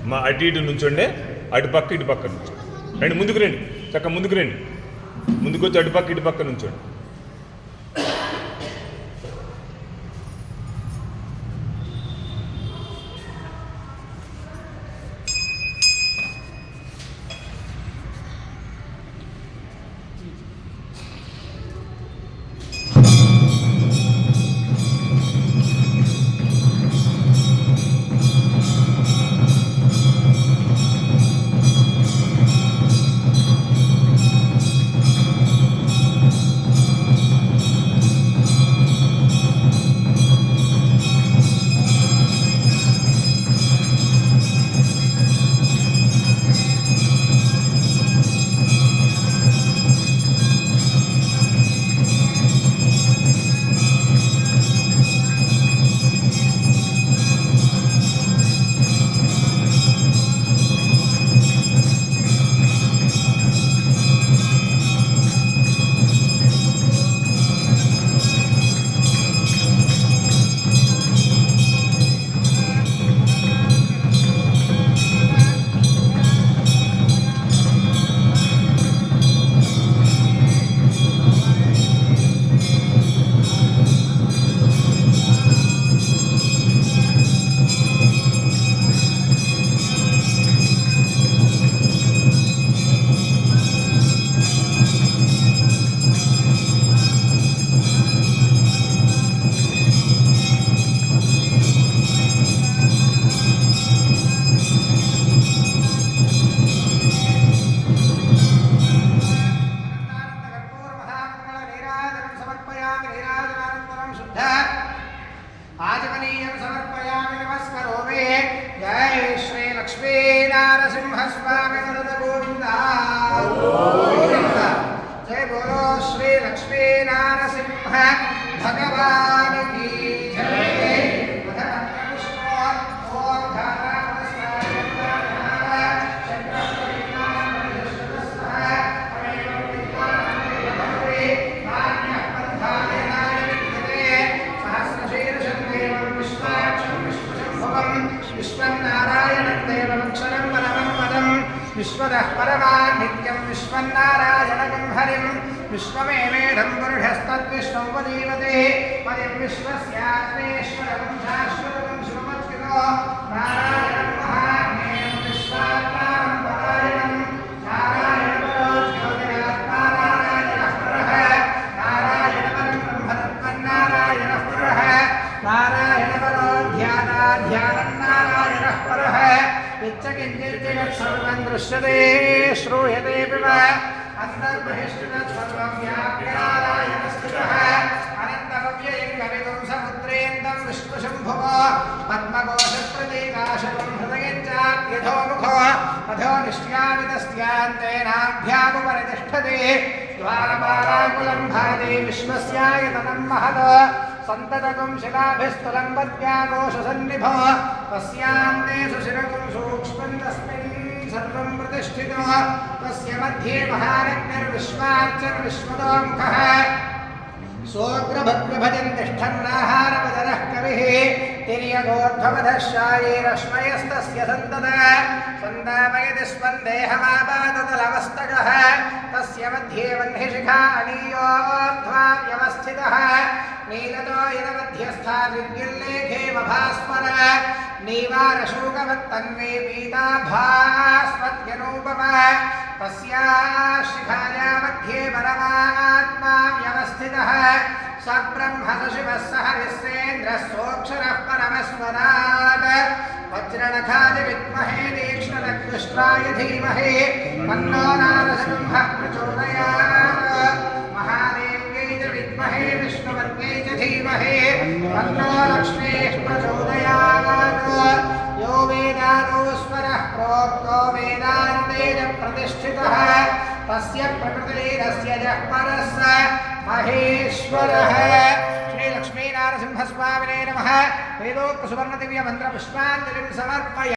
మా అటు ఇటు నుంచోండి, అటుపక్క ఇటుపక్క నుంచోండి. రండి, ముందుకు రండి, చక్క ముందుకు రండి. ముందుకు వచ్చి అటుపక్క ఇటుపక్క నుంచోండి. आजमनीयं समर्पयामि नमस्करोमि। जय श्री लक्ष्मी नारसिंह स्वामी गोविंदा गोविंदा। जय बोलो श्री लक्ष्मी नारसिंह भगवान की जय। विश्वतः परमान् नित्यं विश्वन्नारायणकं हरिं विश्वमेवेदं पुरुषस्तद्विश्वं वदीवते पदिं विश्वस्यात्मेश्वरं शाश्वतं शिवमच्युतो नारायणं महाज्ञेयं विश्वात्मानं परायणं नारायणपरो ज्योतिरात्मा नारायणः परः नारायणपरं ब्रह्मतत्त्वन्नारायणः परः नारायणपरो ध्यानं नारायणः परः इच्छकिञ्चित् सर्वं दृश्यते श्रूयते वा अन्तर्बहिष्ठितः सर्वं व्याप्य नारायणस्थितः अनन्तमव्ययं कवितुं समुद्रेन्दं विश्वशम्भुः पद्मकोशप्रतीकाशकं हृदयं चाप्यधोमुखो अधो निष्यामितस्यान्तेनाभ्यामुपरितिष्ठते द्वारपालाकुलं भाति विश्वस्यायतनं महत् सन्ततकं शिलाभिस्तुलं पद्याघोषसन्निभो तस्यान्ते सुशिरकं सूक्ष्मं तस्मिन् सर्वं प्रतिष्ठितो तस्य मध्ये महारग्निर्विश्वार्चर्विश्वतोमुखः सोऽग्रभद्रभजन् तिष्ठन्नाहारवदनः कविः तिर्यगोर्ध्वमधः शायैरश्मयस्तस्य सन्ततः सन्दापयति स्पन्देहमापादतलवस्तकः तस्य मध्ये वह्निशिखा अनीयोर्ध्वा व्यवस्थितः नीलतो यदमध्यस्था दिव्यल्लेखे वभास्वर नीवारशोकवत्तन्वे पीताभास्मत्यनूपमा तस्याशिखाया मध्ये परमात्मा व्यवस्थितः स ब्रह्म शिवः स हरिश्चेन्द्रः सोऽक्षरः परमस्वराट् वज्रणखाय विद्महे तीक्ष्णदक्षिष्ट्राय धीमहि तन्नो नारसिंहः प्रचोदयात् महादेव्यै च विद्महे विष्णुपत्न्यै च धीमहि तन्नो लक्ष्मीः प्रचोदयात् यो वेदादोस्वरः प्रोक्तो वेदान्ते च प्रतिष्ठितः तस्य प्रकृतिरस्य यः परः महेश्वरः। श्री लक्ष्मी नारसिंह स्वामिने नमः। वेदोक्त सुवर्ण दिव्य मंत्र पुष्पांजलिं समर्पयामि।